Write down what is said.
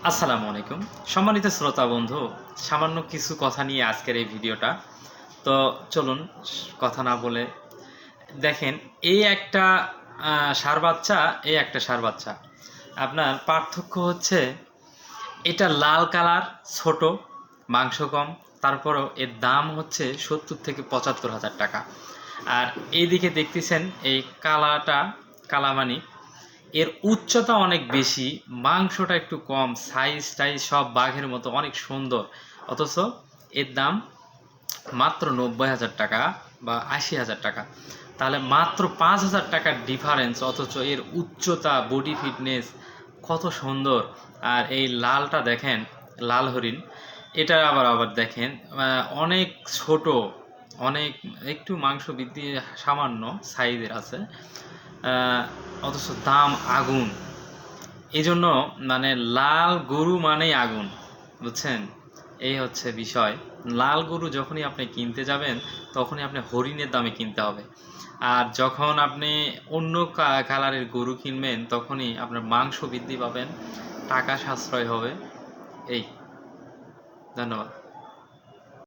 আসসালামু আলাইকুম সম্মানিত শ্রোতা বন্ধু, সামান্য কিছু কথা নিয়ে আজকের এই ভিডিওটা। তো চলুন কথা না বলে দেখেন, এই একটা ষাঁড় বাচ্চা, এই একটা ষাঁড় বাচ্চা। আপনার পার্থক্য হচ্ছে এটা লাল কালার, ছোট, মাংস কম, তারপরও এর দাম হচ্ছে 70 থেকে 75 হাজার টাকা। আর এইদিকে দেখতেছেন এই কালাটা, কালামানি, এর উচ্চতা অনেক বেশি, মাংসটা একটু কম, সাইজ টাইজ সব বাঘের মতো অনেক সুন্দর, অথচ এর দাম মাত্র 90 হাজার টাকা বা 80 হাজার টাকা। তাহলে মাত্র 5 হাজার টাকার ডিফারেন্স, অথচ এর উচ্চতা, বডি ফিটনেস কত সুন্দর। আর এই লালটা দেখেন, লাল হরিণ, এটা আবার দেখেন অনেক ছোট, অনেক একটু মাংস বৃদ্ধি সামান্য সাইজের আছে, অথচ দাম আগুন। এই জন্য মানে লাল গরু মানেই আগুন, বুঝছেন? এই হচ্ছে বিষয়। লাল গরু যখনই আপনি কিনতে যাবেন তখনই আপনি হরিণের দামে কিনতে হবে, আর যখন আপনি অন্য কালারের গরু কিনবেন তখনই আপনার মাংস বৃদ্ধি পাবেন, টাকা সাশ্রয় হবে। এই, ধন্যবাদ।